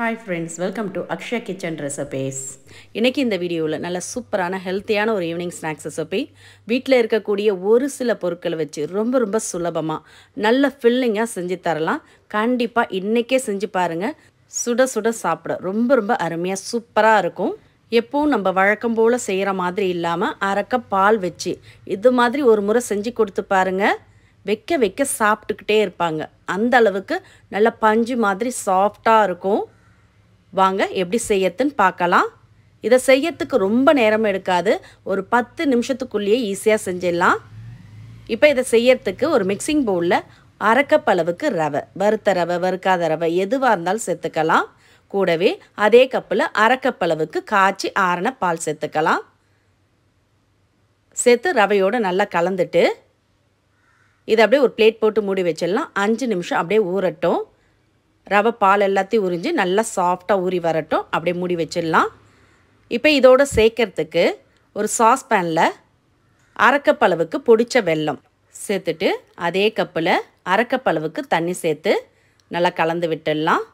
Hi friends, welcome to Akshay Kitchen Recipes. இன்னைக்கு இந்த வீடியோவில் நல்ல சூப்பரான ஹெல்த்தியான ஒரு ஈவினிங் ஸ்நாக்ஸ் ரெசிபி வீட்டில் இருக்கக்கூடிய ஒரு சில பொருட்களை வச்சு ரொம்ப சுலபமாக நல்ல ஃபில்லிங்காக செஞ்சு தரலாம். கண்டிப்பாக இன்றைக்கே செஞ்சு பாருங்கள். சுட சுட சாப்பிட ரொம்ப அருமையாக சூப்பராக இருக்கும். எப்பவும் நம்ம வழக்கம் போல் செய்கிற மாதிரி இல்லாமல் அரை கப் பால் வச்சு இது மாதிரி ஒரு முறை செஞ்சு கொடுத்து பாருங்கள். வைக்க சாப்பிட்டுக்கிட்டே இருப்பாங்க. அந்த அளவுக்கு நல்ல பஞ்சு மாதிரி சாஃப்டாக இருக்கும். வாங்க எப்படி செய்யறதுன்னு பார்க்கலாம். இதை செய்யறதுக்கு ரொம்ப நேரம் எடுக்காது. ஒரு 10 நிமிஷத்துக்குள்ளேயே ஈஸியாக செஞ்சிடலாம். இப்போ இதை செய்யறதுக்கு ஒரு மிக்சிங் பவுலில் அரை கப் அளவுக்கு ரவை, வறுத்த ரவை வறுக்காத ரவை எதுவாக இருந்தாலும் சேர்த்துக்கலாம். கூடவே அதே கப்பில் அரை கப் அளவுக்கு காய்ச்சி ஆறின பால் சேர்த்துக்கலாம். சேர்த்து ரவையோடு நல்லா கலந்துட்டு இதை அப்படியே ஒரு பிளேட் போட்டு மூடி வச்சிடலாம். 5 நிமிஷம் அப்படியே ஊறட்டும். ரவை பால் எல்லாத்தையும் உறிஞ்சி நல்லா சாஃப்டாக ஊறி வரட்டும். அப்படியே மூடி வச்சிடலாம். இப்போ இதோடு சேர்க்கறதுக்கு ஒரு சாஸ்பேனில் அரை கப் அளவுக்கு பொடிச்ச வெல்லம் சேர்த்துட்டு அதே கப்பில் அரை கப் அளவுக்கு தண்ணி சேர்த்து நல்லா கலந்து விட்டுடலாம்.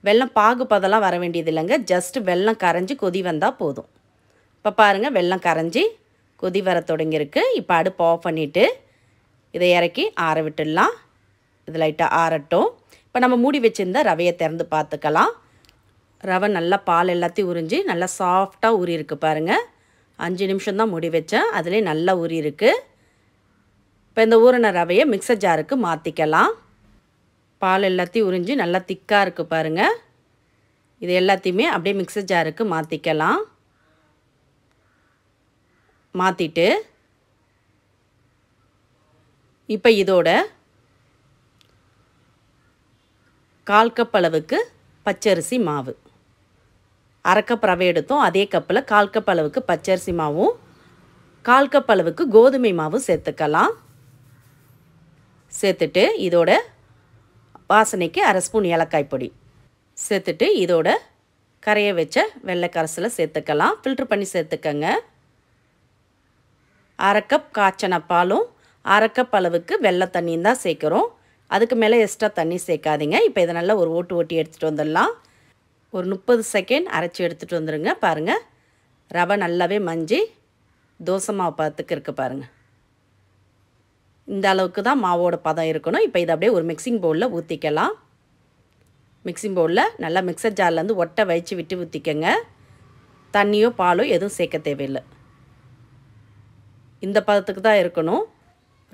வெல்லம் பாகு பதெல்லாம் வர வேண்டியது இல்லைங்க. ஜஸ்ட்டு வெல்லம் கரைஞ்சி கொதி வந்தால் போதும். இப்போ பாருங்கள், வெல்லம் கரைஞ்சி கொதி வர தொடங்கியிருக்கு. இப்போ அடுப்பு ஆஃப் பண்ணிவிட்டு இதை இறக்கி ஆற விட்டுடலாம். இது லைட்டாக ஆறட்டும். இப்போ நம்ம மூடி வச்சுருந்த ரவையை திறந்து பார்த்துக்கலாம். ரவை நல்லா பால் எல்லாத்தையும் உறிஞ்சி நல்லா சாஃப்டாக ஊறி இருக்குது பாருங்கள். 5 நிமிஷம் தான் மூடி வச்சேன், அதிலே நல்லா ஊறி இருக்குது. இப்போ இந்த ஊறின ரவையை மிக்சர் ஜாருக்கு மாற்றிக்கலாம். பால் எல்லாத்தையும் உறிஞ்சி நல்லா திக்காக இருக்குது பாருங்கள். இது எல்லாத்தையுமே அப்படியே மிக்சர் ஜாருக்கு மாற்றிக்கலாம். மாற்றிட்டு இப்போ இதோட 1/4 கப் அளவுக்கு பச்சரிசி மாவு, அரை கப் ரவை எடுத்தோம். அதே கப்பில் 1/4 கப் அளவுக்கு பச்சரிசி மாவும் 1/4 கப் அளவுக்கு கோதுமை மாவும் சேர்த்துக்கலாம். சேர்த்துட்டு இதோட வாசனைக்கு அரை ஸ்பூன் ஏலக்காய் பொடி சேர்த்துட்டு இதோட கரைய வச்ச வெள்ளை கரைசலை சேர்த்துக்கலாம். ஃபில்ட்ரு பண்ணி சேர்த்துக்கங்க. அரை கப் காய்ச்சன பாலும் அரை கப் அளவுக்கு வெள்ளை தண்ணியும் தான் சேர்க்குறோம். அதுக்கு மேலே எக்ஸ்ட்ரா தண்ணி சேர்க்காதீங்க. இப்போ இதை நல்லா ஒரு ஓட்டி எடுத்துகிட்டு வந்துடலாம். ஒரு 30 செகண்ட் அரைச்சி எடுத்துகிட்டு வந்துடுங்க. பாருங்கள், ரவை நல்லாவே மஞ்சி தோசை மாவு பதத்துக்கு இருக்குது பாருங்கள். இந்த அளவுக்கு தான் மாவோட பதம் இருக்கணும். இப்போ இதை அப்படியே ஒரு மிக்சிங் பவுலில் ஊற்றிக்கலாம். மிக்சிங் பவுலில் நல்லா மிக்சர் ஜார்லேருந்து ஒட்டை வச்சு விட்டு ஊற்றிக்கங்க. தண்ணியோ பாலோ எதுவும் சேர்க்க தேவையில்லை. இந்த பதத்துக்கு தான் இருக்கணும்.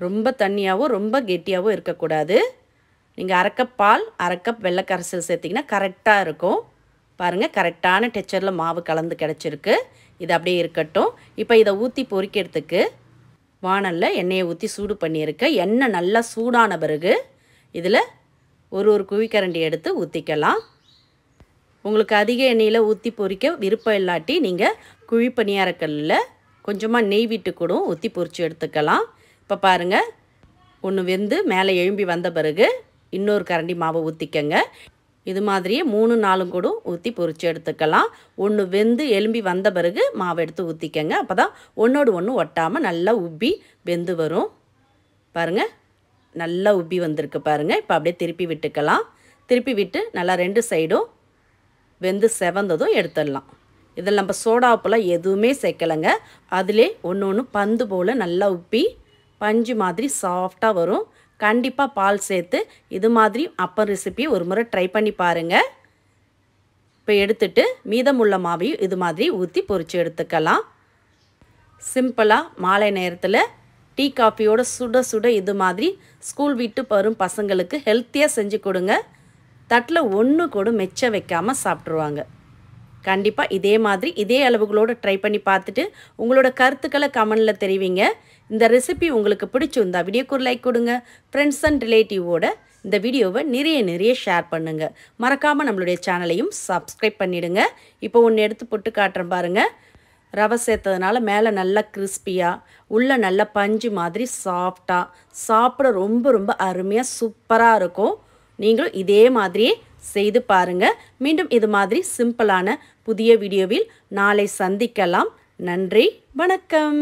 ரொம்ப தண்ணியாகவும் ரொம்ப கெட்டியாகவும் இருக்கக்கூடாது. நீங்கள் அரை கப் பால் அரை கப் வெள்ளை கரைசல் சேர்த்திங்கன்னா கரெக்டாக இருக்கும். பாருங்கள், கரெக்டான டெக்ஸ்சரில் மாவு கலந்து கிடச்சிருக்கு. இது அப்படியே இருக்கட்டும். இப்போ இதை ஊற்றி பொரிக்கிறதுக்கு வாணலில் எண்ணெயை ஊற்றி சூடு பண்ணியிருக்க. எண்ணெய் நல்லா சூடான பிறகு இதில் ஒரு குழிக்கரண்டி எடுத்து ஊற்றிக்கலாம். உங்களுக்கு அதிக எண்ணெயில் ஊற்றி பொரிக்க விருப்பம் இல்லாட்டி நீங்கள் குழி பணியாரக்கல்லில் கொஞ்சமாக நெய் விட்டு கூட ஊற்றி பொரித்து எடுத்துக்கலாம். இப்போ பாருங்கள், ஒன்று வெந்து மேலே எழும்பி வந்த பிறகு இன்னொரு கரண்டி மாவை ஊற்றிக்கங்க. இது மாதிரியே 3-4 கூட ஊற்றி பொரித்து எடுத்துக்கலாம். ஒன்று வெந்து எலும்பி வந்த பிறகு மாவை எடுத்து ஊற்றிக்கங்க. அப்போ தான் ஒன்றோடு ஒன்று ஒட்டாமல் நல்லா உப்பி வெந்து வரும். பாருங்கள், நல்லா உப்பி வந்திருக்கு பாருங்கள். இப்போ அப்படியே திருப்பி விட்டுக்கலாம். திருப்பி விட்டு நல்லா 2 சைடும் வெந்து செவந்ததும் எடுத்துடலாம். இதில் நம்ம சோடா உப்புலாம் எதுவுமே சேர்க்கலைங்க. அதிலே ஒன்று பந்து போல் நல்லா உப்பி பஞ்சு மாதிரி சாஃப்டாக வரும். கண்டிப்பாக பால் சேர்த்து இது மாதிரி அப்பம் ரெசிபியை ஒரு முறை ட்ரை பண்ணி பாருங்கள். இப்போ எடுத்துட்டு மீதமுள்ள மாவையும் இது மாதிரி ஊற்றி பொரித்து எடுத்துக்கலாம். சிம்பிளாக மாலை நேரத்தில் டீ காஃபியோட சுட சுட இது மாதிரி ஸ்கூல் விட்டு வரும் பசங்களுக்கு ஹெல்த்தியாக செஞ்சு கொடுங்க. தட்டில் ஒன்று கூட மெச்ச வைக்காமல் சாப்பிட்ருவாங்க. கண்டிப்பாக இதே மாதிரி இதே அளவுகளோடு ட்ரை பண்ணி பார்த்துட்டு உங்களோட கருத்துக்களை கமெண்டில் தெரிவிங்க. இந்த ரெசிபி உங்களுக்கு பிடிச்சிருந்தா வீடியோக்கு ஒரு லைக் கொடுங்க. ஃப்ரெண்ட்ஸ் அண்ட் ரிலேட்டிவோட இந்த வீடியோவை நிறைய ஷேர் பண்ணுங்கள். மறக்காமல் நம்மளுடைய சேனலையும் சப்ஸ்கிரைப் பண்ணிவிடுங்க. இப்போ ஒன்று எடுத்து போட்டு காட்டுறேன் பாருங்கள். ரவை சேர்த்ததுனால மேலே நல்லா கிறிஸ்பியாக உள்ளே நல்லா பஞ்சு மாதிரி சாஃப்டாக சாப்பிட ரொம்ப அருமையாக சூப்பராக இருக்கும். நீங்களும் இதே மாதிரியே செய்து பாருங்கள். மீண்டும் இது மாதிரி சிம்பிளான புதிய வீடியோவில் நாளை சந்திக்கலாம். நன்றி, வணக்கம்.